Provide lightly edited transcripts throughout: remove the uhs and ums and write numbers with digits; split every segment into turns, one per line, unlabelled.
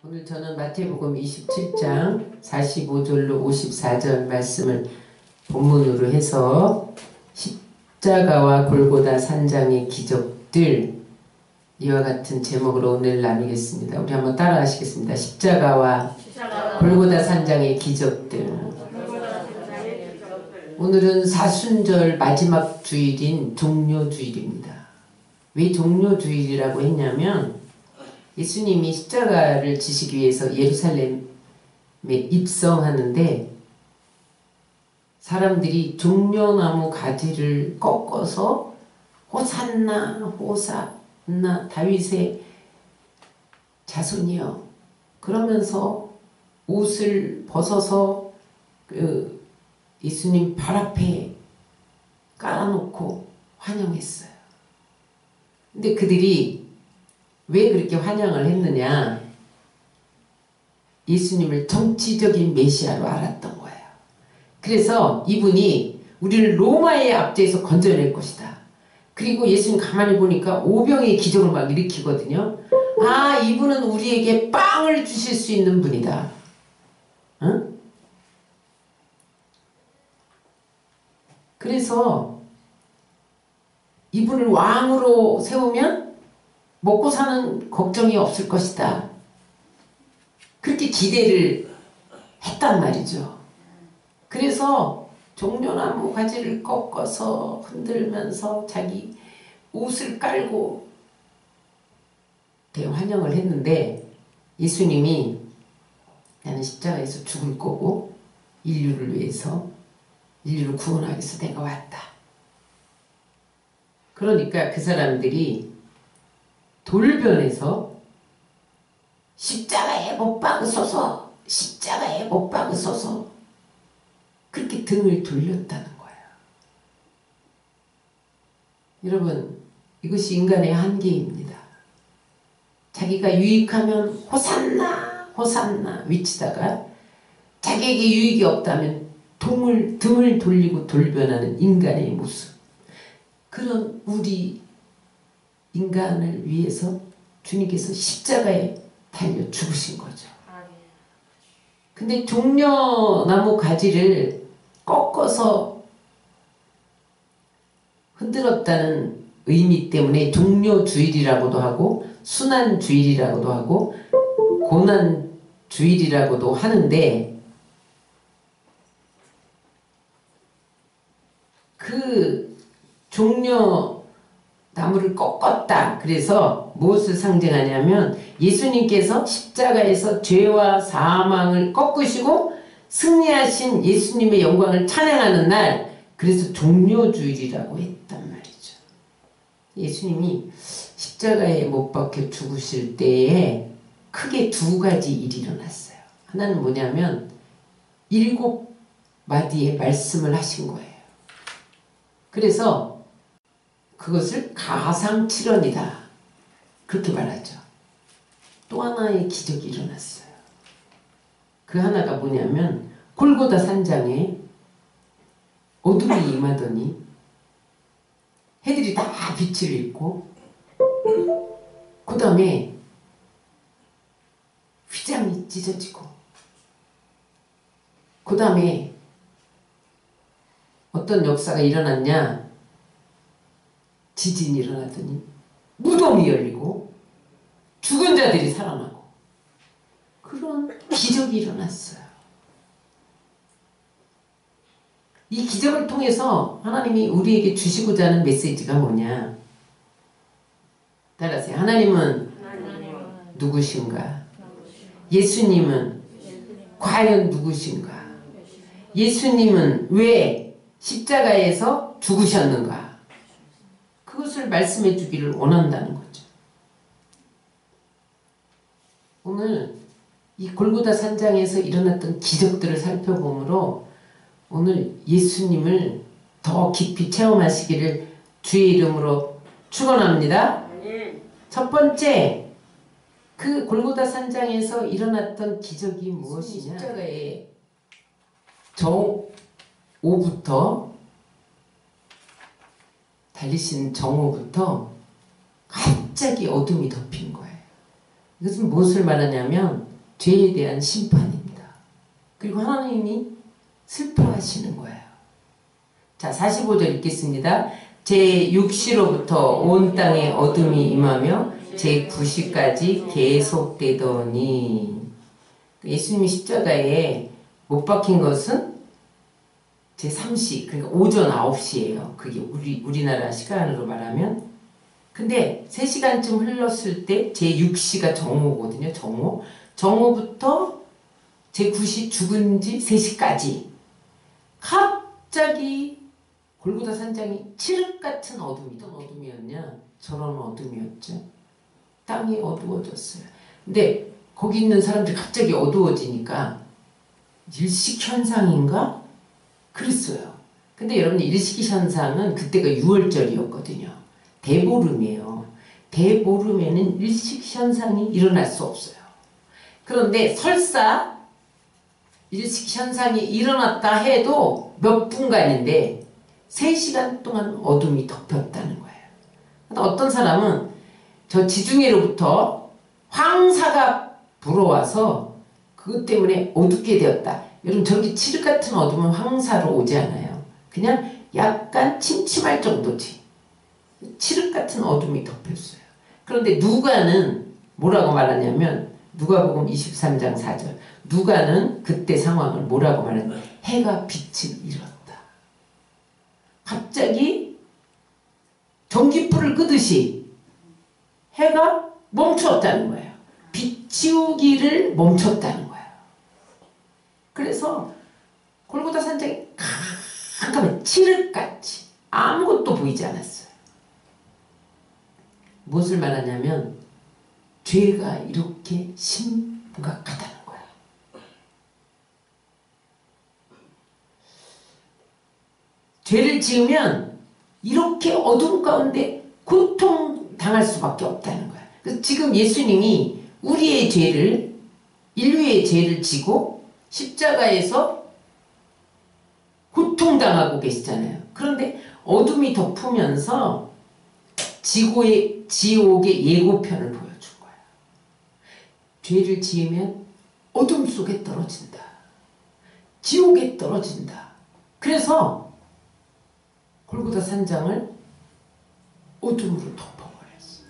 오늘 저는 마태복음 27장 45절로 54절 말씀을 본문으로 해서 십자가와 골고다 산장의 기적들 이와 같은 제목으로 오늘 나누겠습니다. 우리 한번 따라 하시겠습니다. 십자가와 골고다 산장의 기적들. 오늘은 사순절 마지막 주일인 종료주일입니다. 왜 종료주일이라고 했냐면 예수님이 십자가를 지시기 위해서 예루살렘에 입성하는데 사람들이 종려나무 가지를 꺾어서 호산나 호산나 다윗의 자손이여 그러면서 옷을 벗어서 예수님 발 앞에 깔아놓고 환영했어요. 근데 그들이 왜 그렇게 환영을 했느냐? 예수님을 정치적인 메시아로 알았던 거예요. 그래서 이분이 우리를 로마의 압제에서 건져낼 것이다. 그리고 예수님 가만히 보니까 오병의 기적을 막 일으키거든요. 아, 이분은 우리에게 빵을 주실 수 있는 분이다. 응? 그래서 이분을 왕으로 세우면 먹고 사는 걱정이 없을 것이다. 그렇게 기대를 했단 말이죠. 그래서 종려나무 가지를 꺾어서 흔들면서 자기 옷을 깔고 대환영을 했는데 예수님이 나는 십자가에서 죽을 거고 인류를 위해서 인류를 구원하기 위해서 내가 왔다. 그러니까 그 사람들이 돌변해서 십자가에 못 박으소서 십자가에 못 박으소서 그렇게 등을 돌렸다는 거예요. 여러분 이것이 인간의 한계입니다. 자기가 유익하면 호산나 호산나 외치다가 자기에게 유익이 없다면 등을 돌리고 돌변하는 인간의 모습. 그런 우리 인간을 위해서 주님께서 십자가에 달려 죽으신 거죠. 근데 종려나무 가지를 꺾어서 흔들었다는 의미 때문에 종려주일이라고도 하고 순환주일이라고도 하고 고난주일이라고도 하는데 그 종려나무를 꺾었다. 그래서 무엇을 상징하냐면 예수님께서 십자가에서 죄와 사망을 꺾으시고 승리하신 예수님의 영광을 찬양하는 날, 그래서 종려주일이라고 했단 말이죠. 예수님이 십자가에 못 박혀 죽으실 때에 크게 두 가지 일이 일어났어요. 하나는 뭐냐면 7마디의 말씀을 하신 거예요. 그래서 그것을 가상칠언이다 그렇게 말하죠. 또 하나의 기적이 일어났어요. 그 하나가 뭐냐면 골고다 산장에 어둠이 임하더니 해들이 다 빛을 잃고 그 다음에 휘장이 찢어지고 그 다음에 어떤 역사가 일어났냐? 지진이 일어나더니 무덤이 열리고 죽은 자들이 살아나고 그런 기적이 일어났어요. 이 기적을 통해서 하나님이 우리에게 주시고자 하는 메시지가 뭐냐? 따라하세요. 하나님은 누구신가? 예수님은 과연 누구신가? 예수님은 왜 십자가에서 죽으셨는가? 그것을 말씀해 주기를 원한다는 거죠. 오늘 이 골고다 산장에서 일어났던 기적들을 살펴보므로 오늘 예수님을 더 깊이 체험하시기를 주의 이름으로 축원합니다. 첫 번째, 그 골고다 산장에서 일어났던 기적이 무엇이냐? 십자가에 정오부터 달리신 정오부터 갑자기 어둠이 덮인 거예요. 이것은 무엇을 말하냐면 죄에 대한 심판입니다. 그리고 하나님이 슬퍼하시는 거예요. 자, 45절 읽겠습니다. 제6시로부터 온 땅에 어둠이 임하며 제9시까지 계속되더니, 예수님이 십자가에 못 박힌 것은 제3시, 그러니까 오전 9시예요. 그게 우리나라 시간으로 말하면. 근데 3시간쯤 흘렀을 때 제6시가 정오거든요. 정오부터 제9시 죽은 지 3시까지 갑자기 골고다 산장이 칠흑같은 어둠이었냐? 저런 어둠이었죠. 땅이 어두워졌어요. 근데 거기 있는 사람들이 갑자기 어두워지니까 일식현상인가? 그랬어요. 근데 여러분, 일식현상은 그때가 6월절이었거든요. 대보름이에요. 대보름에는 일식현상이 일어날 수 없어요. 그런데 설사 일식현상이 일어났다 해도 몇 분간인데 3시간 동안 어둠이 덮였다는 거예요. 어떤 사람은 저 지중해로부터 황사가 불어와서 그것 때문에 어둡게 되었다. 여러분, 저렇게 칠흑 같은 어둠은 황사로 오지 않아요. 그냥 약간 침침할 정도지. 칠흑 같은 어둠이 덮였어요. 그런데 누가는 뭐라고 말하냐면, 누가복음 23장 4절. 누가는 그때 상황을 뭐라고 말하냐면, 해가 빛을 잃었다. 갑자기 전기불을 끄듯이 해가 멈췄다는 거예요. 비치우기를 멈췄다는 거예요. 그래서 골고다 산장이 깜깜해, 칠흑같이 아무것도 보이지 않았어요. 무엇을 말하냐면 죄가 이렇게 심각하다는 거예요. 죄를 지으면 이렇게 어둠 가운데 고통당할 수밖에 없다는 거예요. 그래서 지금 예수님이 우리의 죄를, 인류의 죄를 지고 십자가에서 고통당하고 계시잖아요. 그런데 어둠이 덮으면서 지옥의 예고편을 보여준 거예요. 죄를 지으면 어둠 속에 떨어진다. 지옥에 떨어진다. 그래서 골고다 산장을 어둠으로 덮어버렸어요.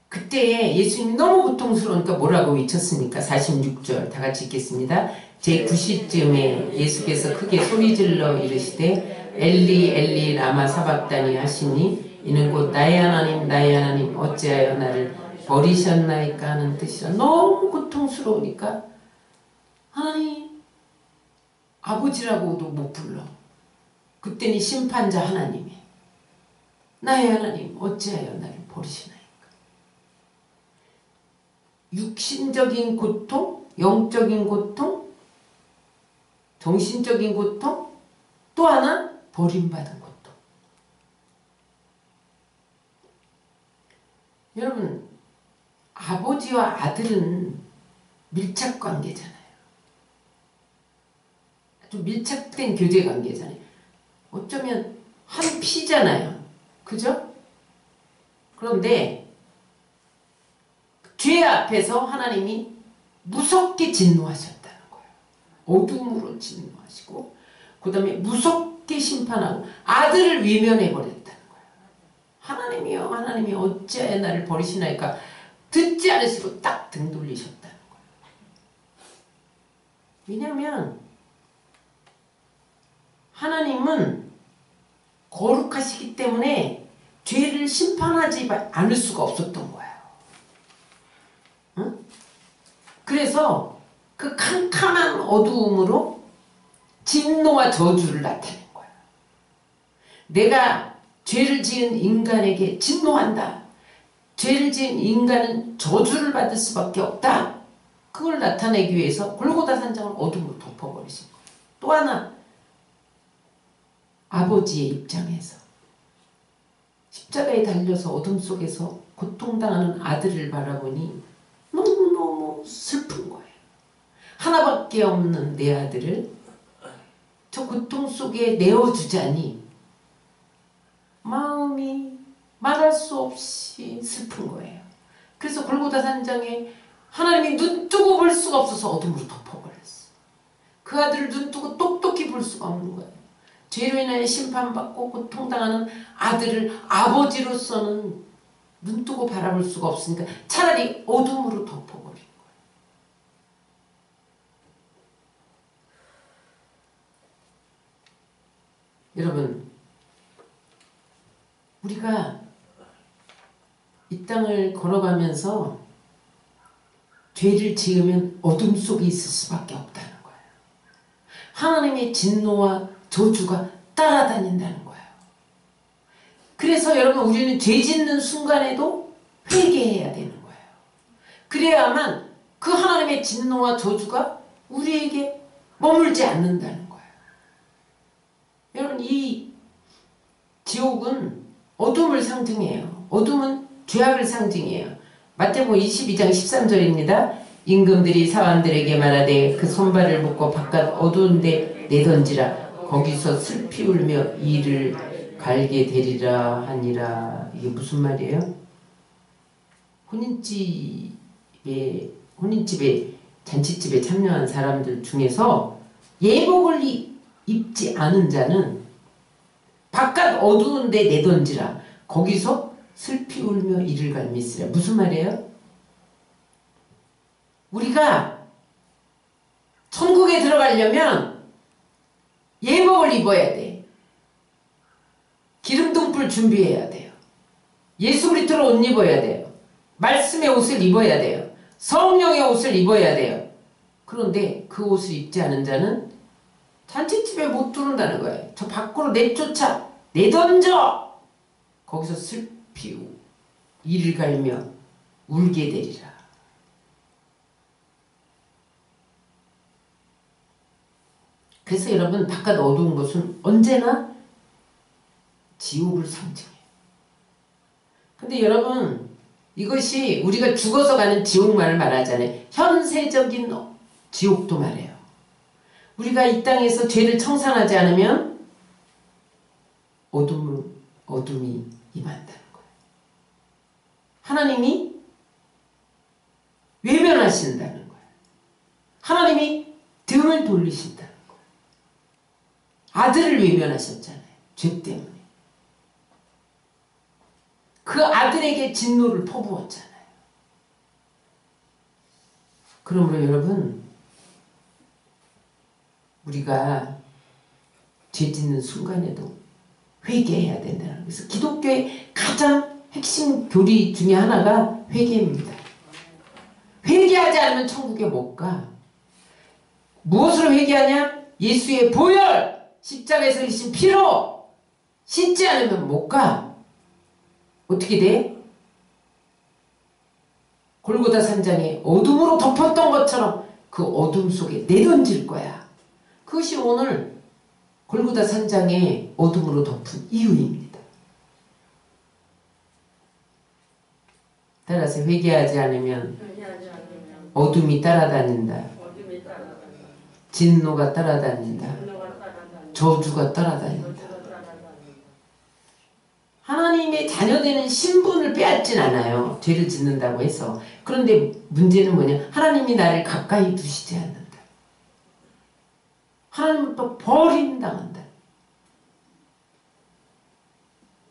그때 예수님이 너무 고통스러우니까 뭐라고 외쳤습니까? 46절 다 같이 읽겠습니다. 제9시쯤에 예수께서 크게 소리질러 이르시되 엘리 엘리 라마 사박다니 하시니 이는 곧 나의 하나님 나의 하나님 어찌하여 나를 버리셨나이까 하는 뜻이라. 너무 고통스러우니까 하나님 아버지라고도 못 불러. 그때는 심판자 하나님이 나의 하나님 어찌하여 나를 버리시나이까. 육신적인 고통, 영적인 고통, 정신적인 고통, 또 하나 버림받은 고통. 여러분, 아버지와 아들은 밀착관계잖아요. 아주 밀착된 교제관계잖아요. 어쩌면 한 피잖아요. 그죠? 그런데 죄 앞에서 하나님이 무섭게 진노하셨다는 거예요. 어둠으로 진노하시고 그 다음에 무섭게 심판하고 아들을 외면해버렸다는 거예요. 하나님이여 하나님이 어찌하여 나를 버리시나이까. 듣지 않으시고 딱 등 돌리셨다는 거예요. 왜냐하면 하나님은 거룩하시기 때문에 죄를 심판하지 않을 수가 없었던 거예요. 응? 그래서 그 캄캄한 어두움으로 진노와 저주를 나타낸 거예요. 내가 죄를 지은 인간에게 진노한다. 죄를 지은 인간은 저주를 받을 수밖에 없다. 그걸 나타내기 위해서 골고다 산장을 어둠으로 덮어버리신 거예요. 또 하나, 아버지의 입장에서 십자가에 달려서 어둠 속에서 고통당하는 아들을 바라보니 너무너무 슬픈 거예요. 하나밖에 없는 내 아들을 저 고통 속에 내어주자니 마음이 말할 수 없이 슬픈 거예요. 그래서 골고다 산장에 하나님이 눈 뜨고 볼 수가 없어서 어둠으로 덮어버렸어. 그 아들을 눈 뜨고 똑똑히 볼 수가 없는 거예요. 죄로 인하여 심판받고 고통당하는 아들을 아버지로서는 눈 뜨고 바라볼 수가 없으니까 차라리 어둠으로 덮어버린 거예요. 여러분, 우리가 이 땅을 걸어가면서 죄를 지으면 어둠 속에 있을 수밖에 없다는 거예요. 하나님의 진노와 저주가 따라다닌다는 거예요. 그래서 여러분, 우리는 죄 짓는 순간에도 회개해야 되는 거예요. 그래야만 그 하나님의 진노와 저주가 우리에게 머물지 않는다는 거예요. 여러분, 이 지옥은 어둠을 상징해요. 어둠은 죄악을 상징해요. 마태복음 22장 13절입니다. 임금들이 사람들에게 말하되 그 손발을 묶고 바깥 어두운 데 내던지라. 거기서 슬피 울며 이를 갈게 되리라 하니라. 이게 무슨 말이에요? 혼인집에 잔치집에 참여한 사람들 중에서 예복을 입지 않은 자는 바깥 어두운 데 내던지라. 거기서 슬피 울며 이를 갈미쓰라. 무슨 말이에요? 우리가 천국에 들어가려면 예복을 입어야 돼. 기름등불 준비해야 돼요. 예수 그리스도로 옷 입어야 돼요. 말씀의 옷을 입어야 돼요. 성령의 옷을 입어야 돼요. 그런데 그 옷을 입지 않은 자는 잔치집에 못 들어온다는 거예요. 저 밖으로 내쫓아, 내던져! 거기서 슬피 이를 갈며 울게 되리라. 그래서 여러분, 바깥 어두운 것은 언제나 지옥을 상징해요. 근데 여러분, 이것이 우리가 죽어서 가는 지옥만을 말하잖아요. 현세적인 지옥도 말해요. 우리가 이 땅에서 죄를 청산하지 않으면 어둠이 임한다는 거예요. 하나님이 외면하신다는 거예요. 하나님이 등을 돌리신다는 거예요. 아들을 외면하셨잖아요. 죄 때문에. 그 아들에게 진노를 퍼부었잖아요. 그러므로 여러분, 우리가 죄 짓는 순간에도 회개해야 된다는 거예요. 그래서 기독교의 가장 핵심 교리 중에 하나가 회개입니다. 회개하지 않으면 천국에 못 가. 무엇으로 회개하냐? 예수의 보혈, 십자가에서 흘리신 피로 씻지 않으면 못 가. 어떻게 돼? 골고다 산장에 어둠으로 덮었던 것처럼 그 어둠 속에 내던질 거야. 그것이 오늘 골고다 산장에 어둠으로 덮은 이유입니다. 따라서 회개하지 않으면 어둠이 따라다닌다. 진노가 따라다닌다. 저주가 따라다닌다. 하나님의 자녀되는 신분을 빼앗진 않아요. 죄를 짓는다고 해서. 그런데 문제는 뭐냐? 하나님이 나를 가까이 두시지 않는다. 하나님은 또 버림당한다.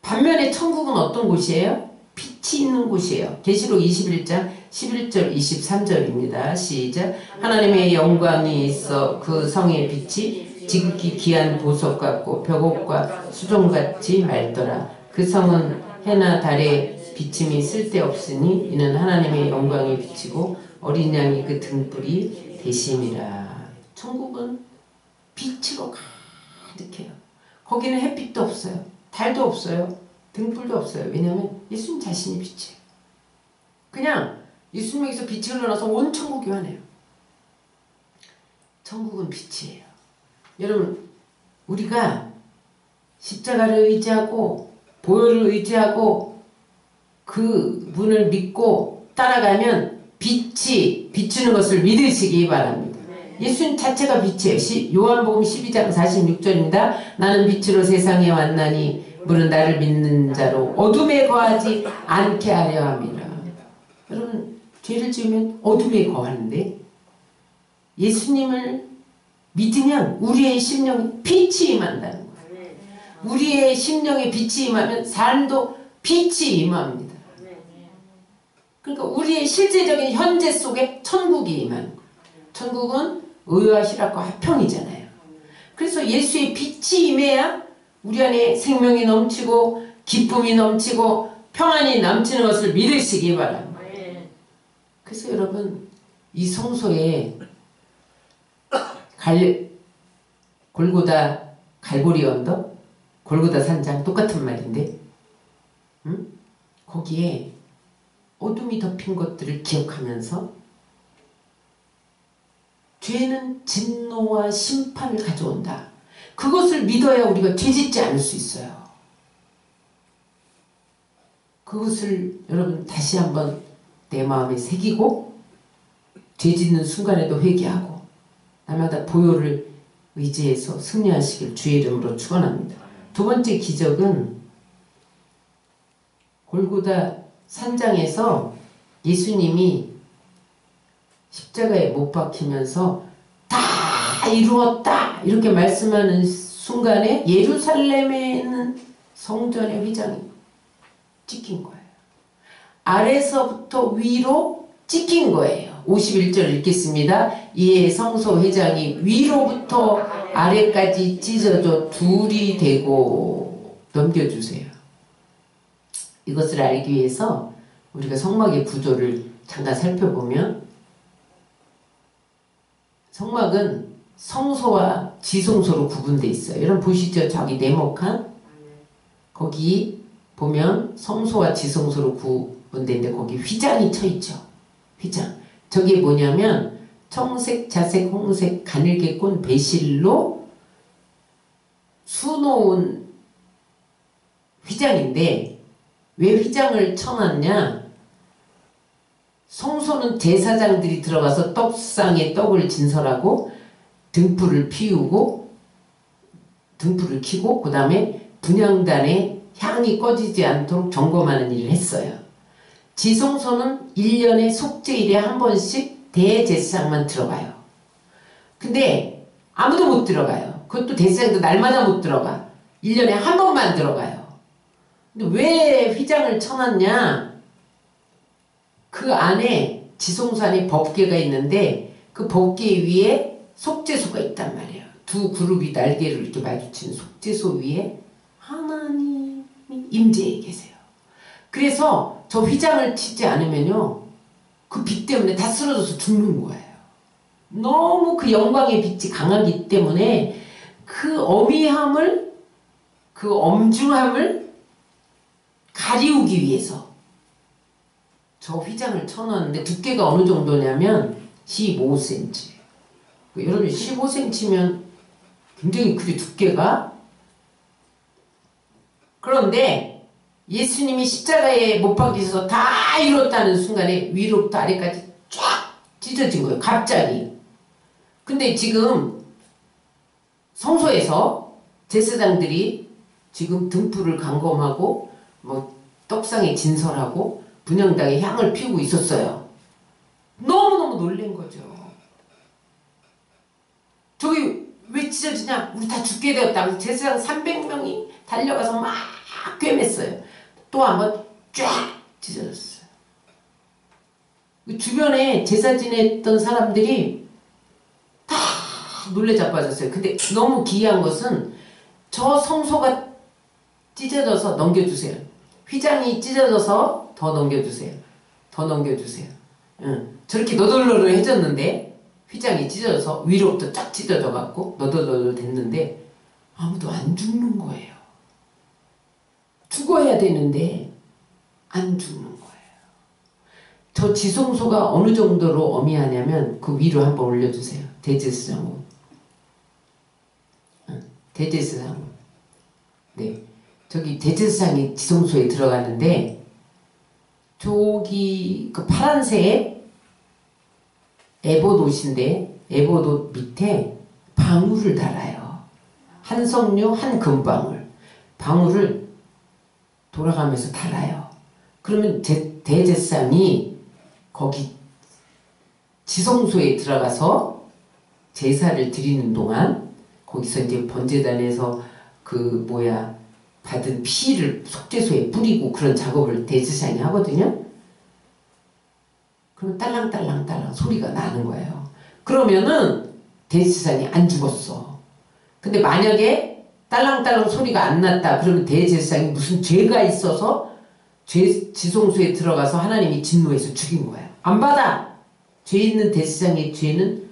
반면에 천국은 어떤 곳이에요? 빛이 있는 곳이에요. 계시록 21장 11절 23절입니다. 시작. 하나님의 영광이 있어 그 성의 빛이 지극히 귀한 보석 같고 벽옥과 수종같이 맑더라. 그 성은 해나 달의 비침이 쓸데없으니 이는 하나님의 영광이 비치고 어린 양이 그 등불이 되심이라. 천국은 빛으로 가득해요. 거기는 햇빛도 없어요. 달도 없어요. 등불도 없어요. 왜냐하면 예수님 자신이 빛이에요. 그냥 예수님에게서 빛이 흘러나서 온 천국이 환해요. 천국은 빛이에요. 여러분, 우리가 십자가를 의지하고 보혈을 의지하고 그 분을 믿고 따라가면 빛이 비추는 것을 믿으시기 바랍니다. 예수님 자체가 빛이에요. 요한복음 12장 46절입니다. 나는 빛으로 세상에 왔나니 물은 나를 믿는 자로 어둠에 거하지 않게 하려 함이라. 여러분, 죄를 지으면 어둠에 거하는데 예수님을 믿으면 우리의 심령에 빛이 임한다는 거예요. 우리의 심령에 빛이 임하면 삶도 빛이 임합니다. 그러니까 우리의 실제적인 현재 속에 천국이 임하는 거예요. 천국은 의와 희락과 화평이잖아요. 그래서 예수의 빛이 임해야 우리 안에 생명이 넘치고 기쁨이 넘치고 평안이 넘치는 것을 믿으시기 바랍니다. 그래서 여러분, 이 성소에 골고다 갈보리 언덕, 골고다 산장 똑같은 말인데, 거기에 어둠이 덮인 것들을 기억하면서 죄는 진노와 심판을 가져온다. 그것을 믿어야 우리가 죄짓지 않을 수 있어요. 그것을 여러분 다시 한번 내 마음에 새기고 죄짓는 순간에도 회개하고 날마다 보혈을 의지해서 승리하시길 주의 이름으로 축원합니다. 두 번째 기적은 골고다 산장에서 예수님이 십자가에 못 박히면서 다 이루었다 이렇게 말씀하는 순간에 예루살렘에 있는 성전의 휘장이 찍힌 거예요. 아래서부터 위로 찍힌 거예요. 51절 읽겠습니다. 이에 성소 휘장이 위로부터 아래까지 찢어져 둘이 되고. 넘겨주세요. 이것을 알기 위해서 우리가 성막의 구조를 잠깐 살펴보면, 성막은 성소와 지성소로 구분되어 있어요. 여러분 보시죠? 저기 네모칸 거기 보면 성소와 지성소로 구분되어 있는데 거기 휘장이 쳐 있죠. 휘장. 저게 뭐냐면 청색, 자색, 홍색, 가늘게꼰 배실로 수놓은 휘장인데 왜 휘장을 쳐놨냐? 성소는 제사장들이 들어가서 떡상에 떡을 진설하고 등불을 피우고 등불을 켜고 그 다음에 분향단에 향이 꺼지지 않도록 점검하는 일을 했어요. 지성소는 1년에 속죄일에 한 번씩 대제사장만 들어가요. 근데 아무도 못 들어가요. 그것도 대제사장도 날마다 못 들어가. 1년에 한 번만 들어가요. 근데 왜 휘장을 쳐놨냐? 그 안에 지성소 안에 법궤가 있는데 그 법궤 위에 속죄소가 있단 말이에요. 두 그룹이 날개를 이렇게 마주치는 속죄소 위에 하나님이 임재해 계세요. 그래서 저 휘장을 치지 않으면요, 그 빛 때문에 다 쓰러져서 죽는 거예요. 너무 그 영광의 빛이 강하기 때문에 그 어미함을, 그 엄중함을 가리우기 위해서 저 휘장을 쳐놨는데 두께가 어느 정도냐면 15cm. 여러분 15cm면 굉장히 크게 두께가. 그런데 예수님이 십자가에 못 박히셔서 다 이뤘다는 순간에 위로부터 아래까지 쫙 찢어진 거예요. 갑자기. 근데 지금 성소에서 제사장들이 지금 등불을 감검하고 뭐 떡상에 진설하고 분향당에 향을 피우고 있었어요. 너무너무 놀란 거죠. 저기 왜 찢어지냐? 우리 다 죽게 되었다. 제사장 300명이 달려가서 막 꿰맸어요. 또 한번 쫙 찢어졌어요. 주변에 제사 지냈던 사람들이 다 놀래 자빠졌어요. 근데 너무 기이한 것은 저 성소가 찢어져서 넘겨주세요. 휘장이 찢어져서 더 넘겨주세요. 더 넘겨주세요. 저렇게 너덜너덜해졌는데 휘장이 찢어져서 위로부터 쫙 찢어져 갖고 너덜너덜 됐는데 아무도 안 죽는 거예요. 죽어야 되는데 안 죽는 거예요. 저 지성소가 어느 정도로 어미하냐면 그 위로 한번 올려주세요. 대제사장으로. 대제사장. 네. 저기 대제사장이 지성소에 들어가는데 저기 그 파란색 에봇 옷인데 에봇 옷 밑에 방울을 달아요. 한 석류 한 금방울. 방울을 돌아가면서 달아요. 그러면 대제사장이 거기 지성소에 들어가서 제사를 드리는 동안 거기서 이제 번제단에서 받은 피를 속죄소에 뿌리고 그런 작업을 대제사장이 하거든요. 그럼 딸랑딸랑딸랑 소리가 나는 거예요. 그러면은 대제사장이 안 죽었어. 근데 만약에 딸랑딸랑 소리가 안 났다 그러면 대제사장이 무슨 죄가 있어서 지성소에 들어가서 하나님이 진노해서 죽인 거예요. 안 받아. 죄 있는 대제사장의 죄는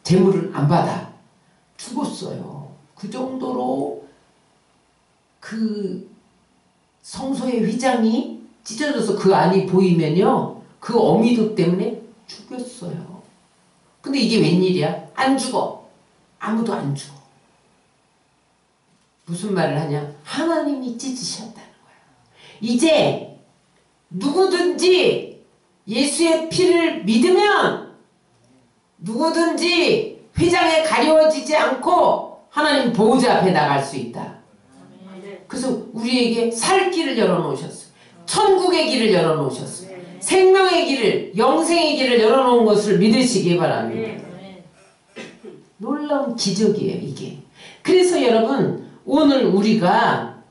재물을 안 받아. 죽었어요. 그 정도로 그 성소의 휘장이 찢어져서 그 안이 보이면요, 그 어미도 때문에 죽였어요. 근데 이게 웬일이야? 안 죽어. 아무도 안 죽어. 무슨 말을 하냐? 하나님이 찢으셨다는 거야. 이제 누구든지 예수의 피를 믿으면 누구든지 휘장에 가려워지지 않고 하나님 보호자 앞에 나갈 수 있다. 그래서 우리에게 살 길을 열어놓으셨어요. 천국의 길을 열어놓으셨어요. 생명의 길을, 영생의 길을 열어놓은 것을 믿으시기 바랍니다. 놀라운 기적이에요, 이게. 그래서 여러분, 오늘 우리가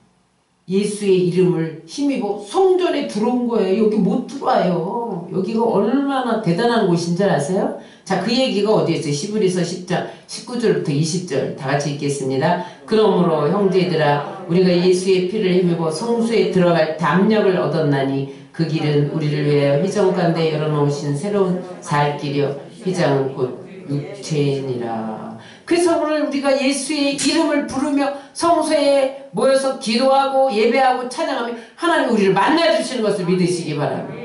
예수의 이름을 힘입어 성전에 들어온 거예요. 여기 못 들어와요. 여기가 얼마나 대단한 곳인 줄 아세요? 자, 그 얘기가 어디에 있어요? 히브리서 10장 19절부터 20절 다 같이 읽겠습니다. 그러므로 형제들아 우리가 예수의 피를 힘입어 성소에 들어갈 담력을 얻었나니 그 길은 우리를 위하여 휘장 가운데 열어놓으신 새로운 살 길이요 휘장은 곧 육체니라. 그래서 오늘 우리가 예수의 이름을 부르며 성소에 모여서 기도하고 예배하고 찬양하며 하나님 우리를 만나주시는 것을 믿으시기 바랍니다.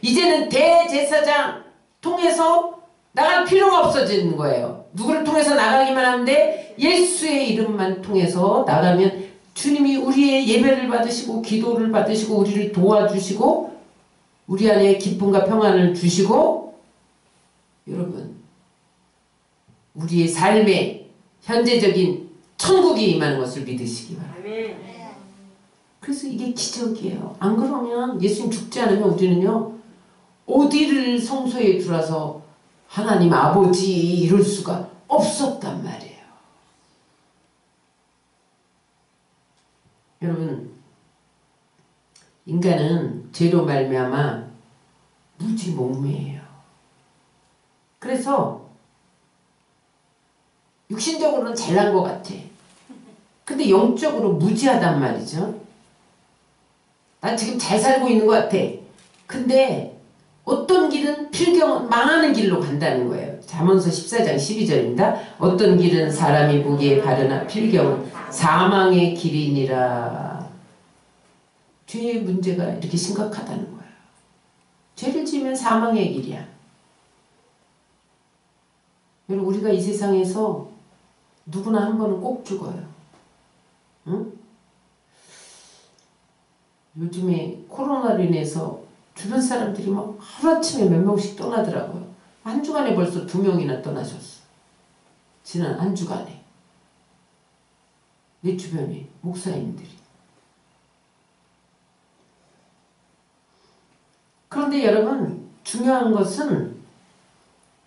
이제는 대제사장 통해서 나갈 필요가 없어지는 거예요. 누구를 통해서 나가기만 하는데 예수의 이름만 통해서 나가면 주님이 우리의 예배를 받으시고 기도를 받으시고 우리를 도와주시고 우리 안에 기쁨과 평안을 주시고 여러분 우리의 삶에 현재적인 천국이 임하는 것을 믿으시기 바랍니다. 그래서 이게 기적이에요. 안 그러면 예수님 죽지 않으면 우리는요 어디를 성소에 들어와서 하나님 아버지 이럴 수가 없었단 말이에요. 여러분 인간은 죄로 말미암아 무지몽매예요. 그래서 육신적으로는 잘난 것 같아. 근데 영적으로 무지하단 말이죠. 난 지금 잘 살고 있는 것 같아. 근데 어떤 길은 필경은 망하는 길로 간다는 거예요. 잠언서 14장 12절입니다. 어떤 길은 사람이 보기에 바르나 필경은 사망의 길이니라. 죄의 문제가 이렇게 심각하다는 거예요. 죄를 지으면 사망의 길이야. 여러분 우리가 이 세상에서 누구나 한 번은 꼭 죽어요. 응? 요즘에 코로나로 인해서 주변 사람들이 막 하루아침에 몇 명씩 떠나더라고요. 한 주간에 벌써 2명이나 떠나셨어. 지난 한 주간에. 내 주변에 목사님들이. 그런데 여러분 중요한 것은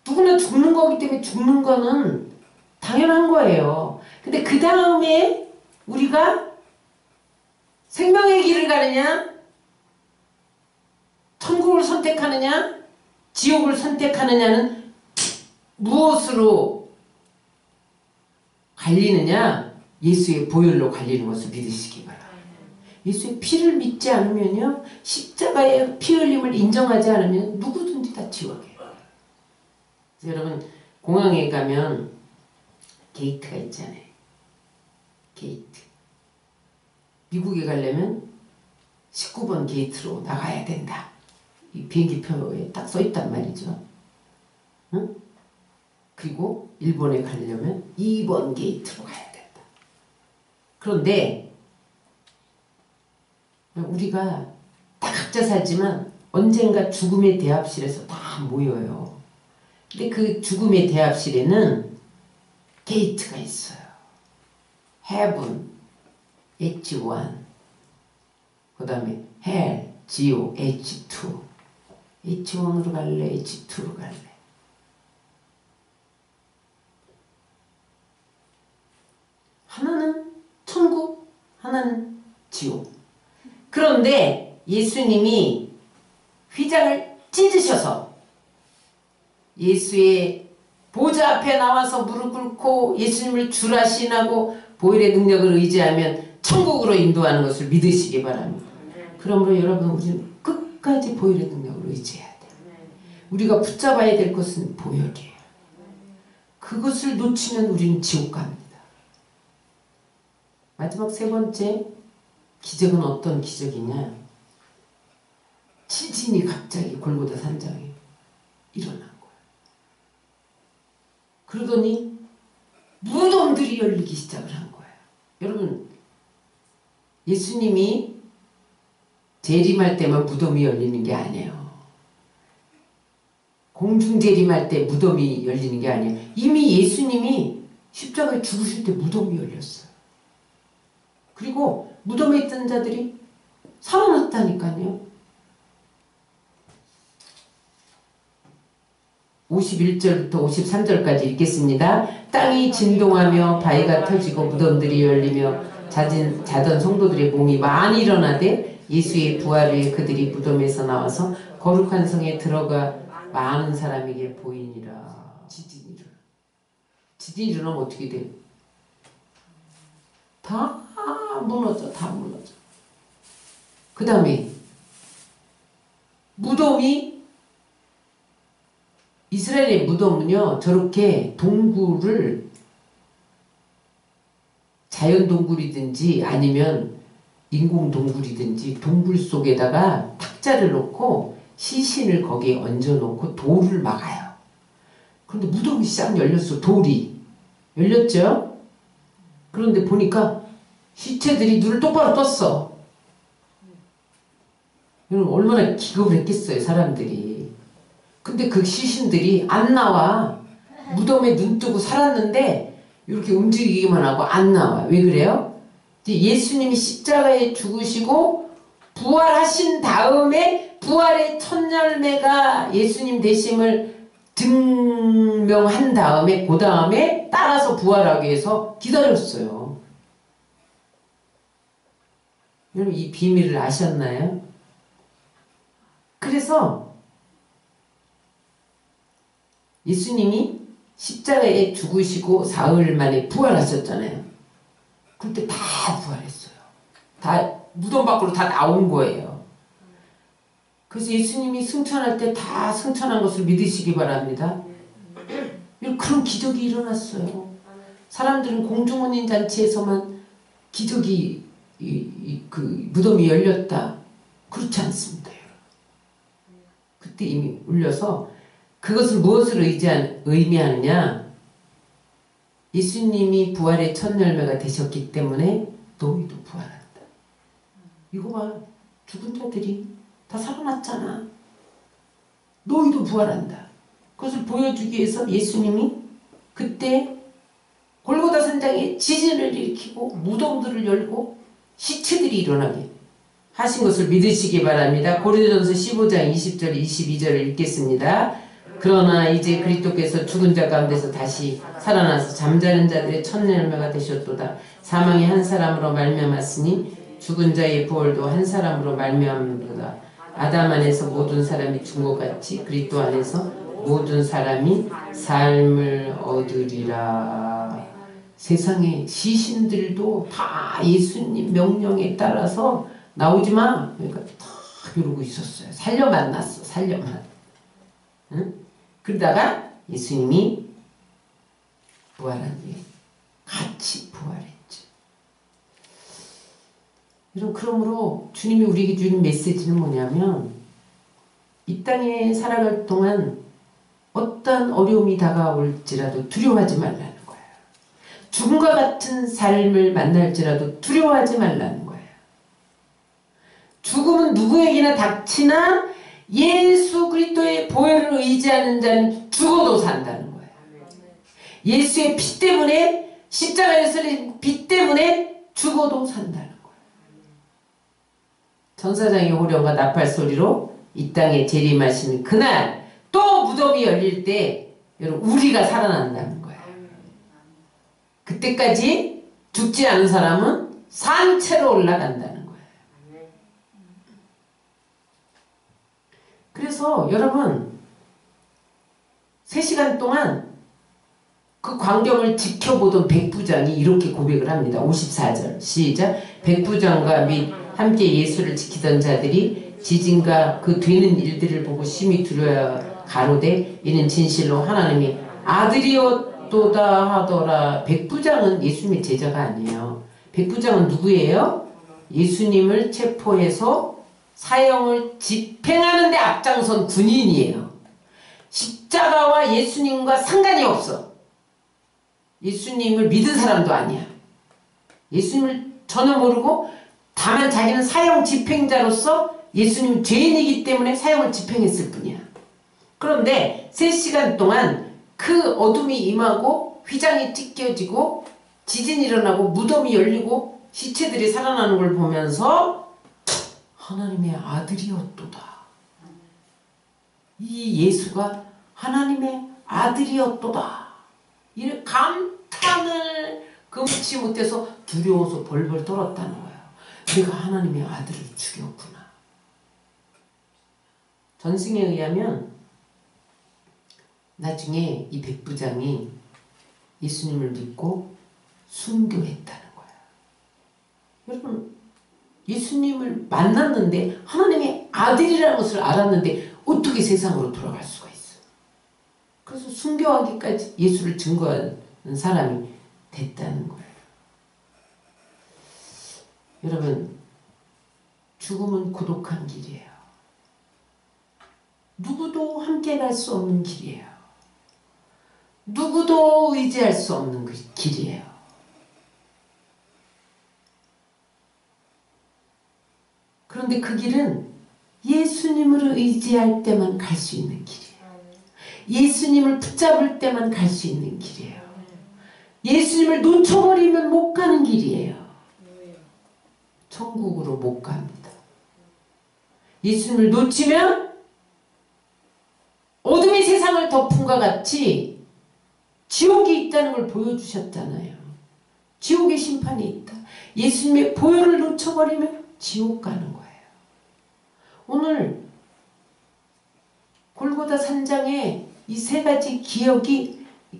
누구나 죽는 거기 때문에 죽는 거는 당연한 거예요. 근데 그 다음에 우리가 생명의 길을 가느냐 천국을 선택하느냐 지옥을 선택하느냐는 무엇으로 갈리느냐 예수의 보혈로 갈리는 것을 믿으시기 바랍니다. 예수의 피를 믿지 않으면요 십자가의 피 흘림을 인정하지 않으면 누구든지 다 지옥이에요. 여러분 공항에 가면 게이트가 있잖아요. 게이트. 미국에 가려면 19번 게이트로 나가야 된다. 이 비행기표에 딱 써있단 말이죠. 응? 그리고 일본에 가려면 2번 게이트로 가야 된다. 그런데 우리가 다 각자 살지만 언젠가 죽음의 대합실에서 다 모여요. 근데 그 죽음의 대합실에는 게이트가 있어요. Heaven, H1, 그 다음에 헬, 지옥, H2. H1으로 갈래? H2로 갈래? 하나는 천국, 하나는 지옥. 그런데 예수님이 휘장을 찢으셔서 예수의 보좌 앞에 나와서 무릎 꿇고 예수님을 주라신하고 보혈의 능력을 의지하면 천국으로 인도하는 것을 믿으시기 바랍니다. 그러므로 여러분, 우리는 끝까지 보혈의 능력을 의지해야 돼요. 우리가 붙잡아야 될 것은 보혈이에요. 그것을 놓치면 우리는 지옥 갑니다. 마지막 세 번째 기적은 어떤 기적이냐? 지진이 갑자기 골고다 산장에 일어난 거예요. 그러더니 무덤들이 열리기 시작을 한 거예요. 여러분, 예수님이 재림할 때만 무덤이 열리는 게 아니에요. 공중 재림할 때 무덤이 열리는 게 아니에요. 이미 예수님이 십자가에 죽으실 때 무덤이 열렸어요. 그리고 무덤에 있던 자들이 살아났다니까요. 51절부터 53절까지 읽겠습니다. 땅이 진동하며 바위가 터지고 무덤들이 열리며 자던 성도들의 몸이 많이 일어나되 예수의 부활 후에 그들이 무덤에서 나와서 거룩한 성에 들어가 많은 사람에게 보이니라. 지진이 일어나. 지진이 일어나면 어떻게 돼요? 다 무너져. 그 다음에 무덤이, 이스라엘의 무덤은요, 저렇게 동굴을, 자연 동굴이든지 아니면 인공 동굴이든지 동굴 속에다가 탁자를 놓고 시신을 거기에 얹어 놓고 돌을 막아요. 그런데 무덤이 싹 열렸어. 돌이 열렸죠. 그런데 보니까 시체들이 눈을 똑바로 떴어. 여러분, 얼마나 기겁을 했겠어요, 사람들이. 근데 그 시신들이 안 나와. 무덤에 눈 뜨고 살았는데 이렇게 움직이기만 하고 안 나와. 왜 그래요? 예수님이 십자가에 죽으시고 부활하신 다음에 부활의 첫 열매가 예수님 되심을 증명한 다음에 그 다음에 따라서 부활하기 위해서 기다렸어요. 여러분, 이 비밀을 아셨나요? 그래서 예수님이 십자가에 죽으시고 사흘 만에 부활하셨잖아요. 그때 다 부활했어요. 다 무덤 밖으로 다 나온 거예요. 그래서 예수님이 승천할 때 다 승천한 것을 믿으시기 바랍니다. 그런 기적이 일어났어요. 사람들은 공중혼인 잔치에서만 기적이 그 무덤이 열렸다. 그렇지 않습니다, 여러분. 그때 이미 울려서 그것을 무엇을 의미하느냐? 예수님이 부활의 첫 열매가 되셨기 때문에 너희도 부활한다. 이거 봐. 죽은 자들이 다 살아났잖아. 너희도 부활한다. 그것을 보여주기 위해서 예수님이 그때 골고다 산장에 지진을 일으키고 무덤들을 열고 시체들이 일어나게 하신 것을 믿으시기 바랍니다. 고린도전서 15장 20절 22절을 읽겠습니다. 그러나 이제 그리스도께서 죽은 자 가운데서 다시 살아나서 잠자는 자들의 첫 열매가 되셨도다. 사망이 한 사람으로 말미암았으니 죽은 자의 부활도 한 사람으로 말미암도다. 아담 안에서 모든 사람이 죽은 것 같이 그리스도 안에서 모든 사람이 삶을 얻으리라. 세상에 시신들도 다 예수님 명령에 따라서 나오지 마. 그러니까 다 이러고 있었어요. 살려 만났어. 살려만. 응? 그러다가 예수님이 부활한 뒤에 같이 부활했죠. 여러분, 그러므로 주님이 우리에게 주는 메시지는 뭐냐면 이 땅에 살아갈 동안 어떤 어려움이 다가올지라도 두려워하지 말라는 거예요. 죽음과 같은 삶을 만날지라도 두려워하지 말라는 거예요. 죽음은 누구에게나 닥치나 예수 그리스도의 보혈을 의지하는 자는 죽어도 산다는 거예요. 예수의 피 때문에, 십자가에서 흘린 피 때문에 죽어도 산다는 거예요. 천사장의 호령과 나팔 소리로 이 땅에 재림하시는 그날 또 무덤이 열릴 때 여러분 우리가 살아난다는 거예요. 그때까지 죽지 않은 사람은 산채로 올라간다는 거예요. 그래서 여러분 3시간 동안 그 광경을 지켜보던 백부장이 이렇게 고백을 합니다. 54절 시작. 백부장과 및 함께 예수를 지키던 자들이 지진과 그 되는 일들을 보고 심히 두려워 가로되 이는 진실로 하나님이 아들이었도다 하더라. 백부장은 예수님의 제자가 아니에요. 백부장은 누구예요? 예수님을 체포해서 사형을 집행하는 데 앞장선 군인이에요. 십자가와 예수님과 상관이 없어. 예수님을 믿은 사람도 아니야. 예수님을 전혀 모르고 다만 자기는 사형 집행자로서 예수님 죄인이기 때문에 사형을 집행했을 뿐이야. 그런데 3시간 동안 그 어둠이 임하고 휘장이 찢겨지고 지진이 일어나고 무덤이 열리고 시체들이 살아나는 걸 보면서 하나님의 아들이었도다. 이 예수가 하나님의 아들이었도다. 이런 감탄을 금치 못해서 두려워서 벌벌 떨었다는 거예요. 내가 하나님의 아들을 죽였구나. 전승에 의하면 나중에 이 백부장이 예수님을 믿고 순교했다는 거예요. 여러분 예수님을 만났는데 하나님의 아들이라는 것을 알았는데 어떻게 세상으로 돌아갈 수가 있어요. 그래서 순교하기까지 예수를 증거하는 사람이 됐다는 거예요. 여러분 죽음은 고독한 길이에요. 누구도 함께 갈 수 없는 길이에요. 누구도 의지할 수 없는 길이에요. 그런데 그 길은 예수님을 의지할 때만 갈 수 있는 길이에요. 예수님을 붙잡을 때만 갈 수 있는 길이에요. 예수님을 놓쳐버리면 못 가는 길이에요. 천국으로 못 갑니다. 예수님을 놓치면 어둠의 세상을 덮은과 같이 지옥이 있다는 걸 보여주셨잖아요. 지옥의 심판이 있다. 예수님의 보혈을 놓쳐버리면 지옥 가는 거예요. 오늘 골고다 산장에 이 3가지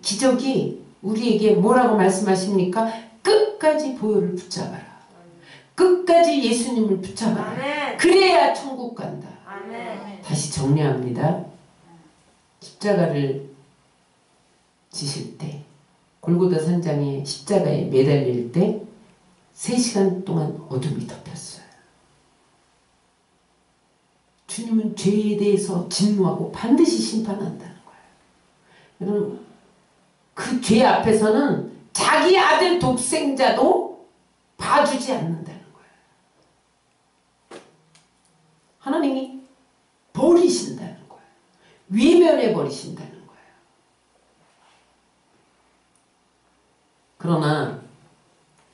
기적이 우리에게 뭐라고 말씀하십니까? 끝까지 보혈을 붙잡아라. 끝까지 예수님을 붙잡아라. 아멘. 그래야 천국 간다. 아멘. 다시 정리합니다. 십자가를 지실 때 골고다 산장에 십자가에 매달릴 때 3시간 동안 어둠이 덮였어요. 주님은 죄에 대해서 진노하고 반드시 심판한다는 거예요. 여러분 그 죄 앞에서는 자기 아들 독생자도 봐주지 않는다는 거예요. 하나님이 버리신다는 거예요. 외면해 버리신다는 거예요. 그러나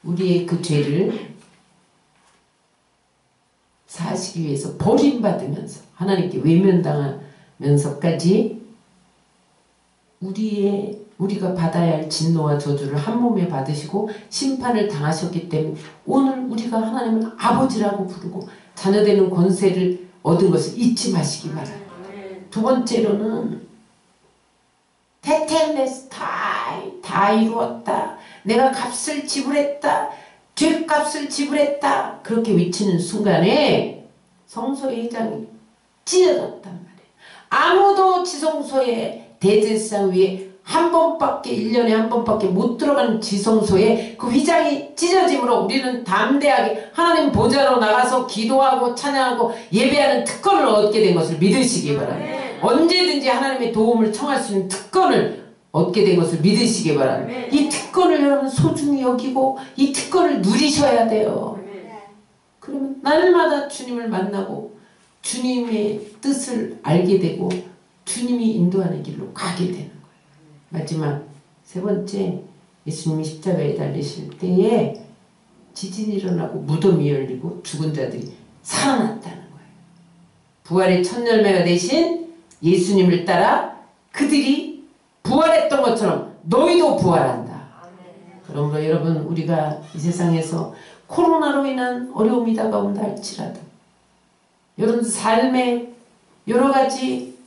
우리의 그 죄를 사시기 위해서 버림받으면서 하나님께 외면당하면서까지 우리가 받아야 할 진노와 저주를 한 몸에 받으시고 심판을 당하셨기 때문에 오늘 우리가 하나님을 아버지라고 부르고 자녀되는 권세를 얻은 것을 잊지 마시기 바랍니다. 2번째로는 테텔레스타이 다 이루었다. 내가 값을 지불했다. 죄값을 지불했다. 그렇게 외치는 순간에 성소의 휘장이 찢어졌단 말이에요. 아무도 지성소의 대제사장 위에 1년에 한 번밖에 못 들어가는 지성소에 그 휘장이 찢어짐으로 우리는 담대하게 하나님 보좌로 나가서 기도하고 찬양하고 예배하는 특권을 얻게 된 것을 믿으시기 바랍니다. 언제든지 하나님의 도움을 청할 수 있는 특권을 얻게 된 것을 믿으시기 바랍니다. 이 특권을 여러분 소중히 여기고 이 특권을 누리셔야 돼요. 그러면 날마다 주님을 만나고 주님의 뜻을 알게 되고 주님이 인도하는 길로 가게 되는 거예요. 마지막 3번째, 예수님이 십자가에 달리실 때에 지진이 일어나고 무덤이 열리고 죽은 자들이 살아났다는 거예요. 부활의 첫 열매가 되신 예수님을 따라 그들이 부활했던 것처럼 너희도 부활한다. 그러므로 여러분, 우리가 이 세상에서 코로나로 인한 어려움이 다가온다 할지라도 여러분 삶의 여러 가지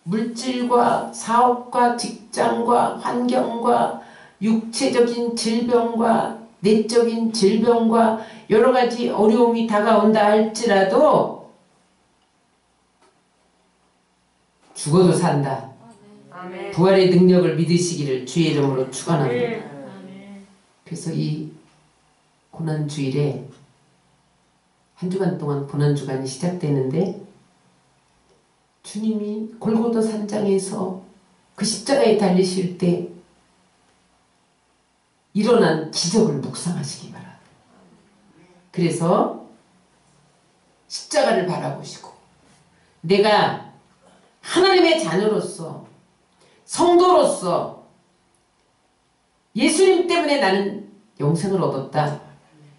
물질과 사업과 직장과 환경과 육체적인 질병과 내적인 질병과 여러 가지 어려움이 다가온다 할지라도 죽어도 산다.
아멘.
부활의 능력을 믿으시기를 주의 이름으로 축원합니다. 그래서 이 고난주일에 한 주간 동안 고난주간이 시작되는데 주님이 골고다 산장에서 그 십자가에 달리실 때 일어난 기적을 묵상하시기 바랍니다. 그래서 십자가를 바라보시고 내가 하나님의 자녀로서 성도로서 예수님 때문에 나는 영생을 얻었다.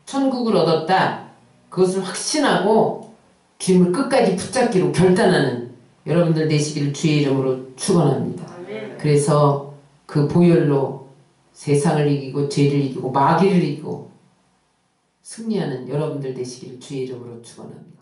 천국을 얻었다. 그것을 확신하고 주님을 끝까지 붙잡기로 결단하는 여러분들 되시기를 주의 이름으로 축원합니다. 그래서 그 보혈로 세상을 이기고 죄를 이기고 마귀를 이기고 승리하는 여러분들 되시기를 주의 이름으로 축원합니다.